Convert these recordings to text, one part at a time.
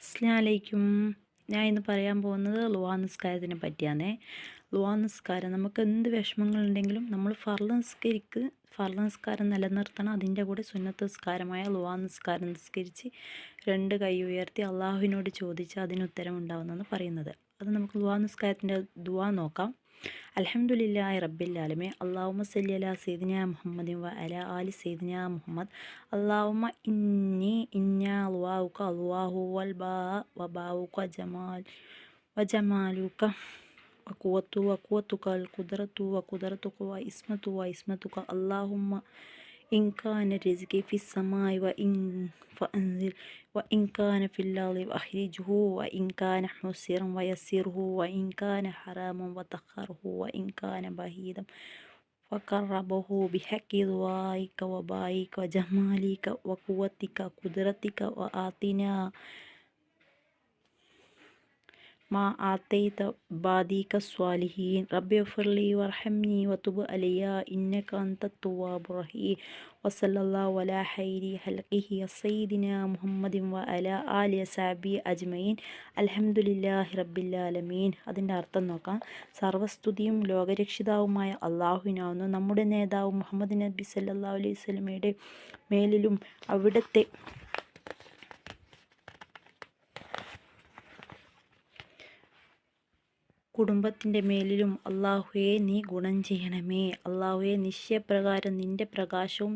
അസ്സലാമലൈക്കും. ഞാൻ ഇന്ന് പറയാൻ പോകുന്നത് ളുഹാ നിസ്കാരത്തിനെ പറ്റിയാണേ. ളുഹാ നിസ്കാരം നമുക്ക് എന്ത് വിഷമങ്ങളുണ്ടെങ്കിലും നമ്മൾ ഫർള് നിസ്കാരം നിലനിർത്തണം. അതിൻ്റെ കൂടെ സുന്നത്ത് നിസ്കാരമായ ളുഹാ നിസ്കാരം നിസ്കരിച്ച് 2 കൈ ഉയർത്തി അള്ളാഹുവിനോട് ചോദിച്ച് അതിന് ഉത്തരം ഉണ്ടാവുമെന്നാണ് പറയുന്നത്. അത് നമുക്ക് ളുഹാ നിസ്കാരത്തിൻ്റെ ദുആ നോക്കാം. അൽഹംദുലില്ലാഹി റബ്ബിൽ ആലമീൻ. അല്ലാഹുമ്മ സല്ലി അലാ സയ്യിദിനാ മുഹമ്മദിൻ വ അലാ ആലി സയ്യിദിനാ മുഹമ്മദ്. അല്ലാഹുമ്മ ഇന്നാ അൽവാഉക അൽവാഹു വൽ ബാ വ ബാഉക ജമാലുക വ ഖുവ്വത്തുക അൽ ഖുദ്റത്തു വ ഖുദ്റത്തുക വ ഇസ്മത്തുക. അല്ലാഹുമ്മ ഇൻ കാന റിസ്ഖി ഫിസ് സമാഇ ഫഅൻസിൽ വ ഇൻ കാന ഫിൽ അർളി വഅഖ്രിജ്ഹു വ ഇൻ കാന മുസിറൻ വയസ്സിർഹു വ ഇൻ കാന ഹറാമൻ വതഖർഹു വ ഇൻ കാന ബഈദൻ ഫഖറബഹു ബിഹഖി ദുആഇക വ ബാഇക വ ജമാലിക വ ഖുവ്വതിക ഖുദ്റതിക വ ആതിനാ മാ ആതൈത ബാദിക സ്വാലിഹീൻ. റബ്ബി ഗ്ഫിർലി വർഹംനി വതുബ് അലയ്യ ഇന്നക അൻതത് തവ്വാബുർ റഹീം. വസല്ലല്ലാഹു അലാ ഖൈരി ഖൽഖിഹി സയ്യിദിനാ മുഹമ്മദിൻ വ അലാ ആലി വസഹ്ബിഹി അജ്മഈൻ. അൽഹംദുലില്ലാഹി റബ്ബിൽ ആലമീൻ. അതിൻ്റെ അർത്ഥം നോക്കാം. സർവസ്തുതിയും ലോകരക്ഷിതാവുമായ അള്ളാഹുവിനാവുന്നു. നമ്മുടെ നേതാവ് മുഹമ്മദ് നബി സല്ലല്ലാഹു അലൈഹി വസല്ലമയുടെ മേലിലും അവിടുത്തെ കുടുംബത്തിൻ്റെ മേലിലും അള്ളാഹുവേ നീ ഗുണം ചെയ്യണമേ. അള്ളാഹുവേ, നിശ്ചയപ്രകാരം നിൻ്റെ പ്രകാശവും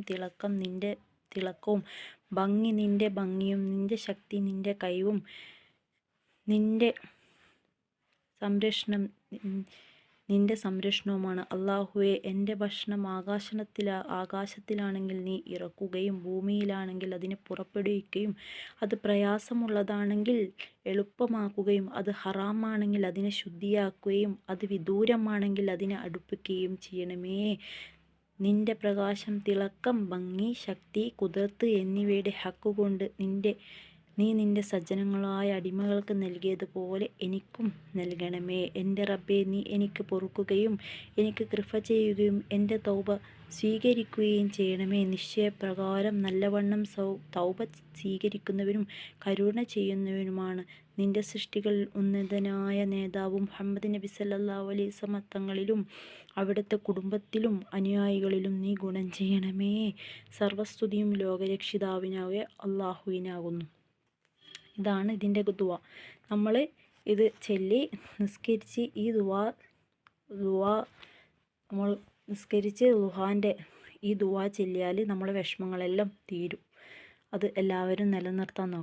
നിൻ്റെ തിളക്കവും ഭംഗി നിൻ്റെ ഭംഗിയും നിൻ്റെ ശക്തി നിൻ്റെ കഴിവും നിൻ്റെ സംരക്ഷണവുമാണ്. അള്ളാഹുവേ, എൻ്റെ ഭക്ഷണം ആകാശത്തിലാണെങ്കിൽ നീ ഇറക്കുകയും ഭൂമിയിലാണെങ്കിൽ അതിനെ പുറപ്പെടുവിക്കുകയും അത് പ്രയാസമുള്ളതാണെങ്കിൽ എളുപ്പമാക്കുകയും അത് ഹറാമാണെങ്കിൽ അതിനെ ശുദ്ധിയാക്കുകയും അത് വിദൂരമാണെങ്കിൽ അതിനെ അടുപ്പിക്കുകയും ചെയ്യണമേ. നിൻ്റെ പ്രകാശം, തിളക്കം, ഭംഗി, ശക്തി, ഖുദ്റത്ത് എന്നിവയുടെ ഹക്കുകൊണ്ട് നീ നിൻ്റെ സജ്ജനങ്ങളായ അടിമകൾക്ക് നൽകിയതുപോലെ എനിക്കും നൽകണമേ. എൻ്റെ റബ്ബേ, നീ എനിക്ക് പൊറുക്കുകയും എനിക്ക് കൃപ ചെയ്യുകയും എൻ്റെ തൗബ സ്വീകരിക്കുകയും ചെയ്യണമേ. നിശ്ചയപ്രകാരം നല്ലവണ്ണം തൗബ സ്വീകരിക്കുന്നവനും കരുണ ചെയ്യുന്നവനുമാണ് നിൻ്റെ സൃഷ്ടികളിൽ ഉന്നതനായ നേതാവ് മുഹമ്മദ് നബി സല്ലല്ലാഹു അലൈഹി വസല്ലം തങ്ങളിലും അവിടുത്തെ കുടുംബത്തിലും അനുയായികളിലും നീ ഗുണം ചെയ്യണമേ. സർവസ്തുതിയും ലോകരക്ഷിതാവിനായ അള്ളാഹുവിനാകുന്നു. ഇതാണ് ഇതിൻ്റെ ദുആ. നമ്മൾ ഇത് ചൊല്ലി നിസ്കരിച്ച് ഈ ദുആ നമ്മൾ നിസ്കരിച്ച് ളുഹാൻ്റെ ഈ ദുആ ചൊല്ലിയാൽ നമ്മളെ വിഷമങ്ങളെല്ലാം തീരും. അത് എല്ലാവരും നിലനിർത്താൻ നോക്കണം.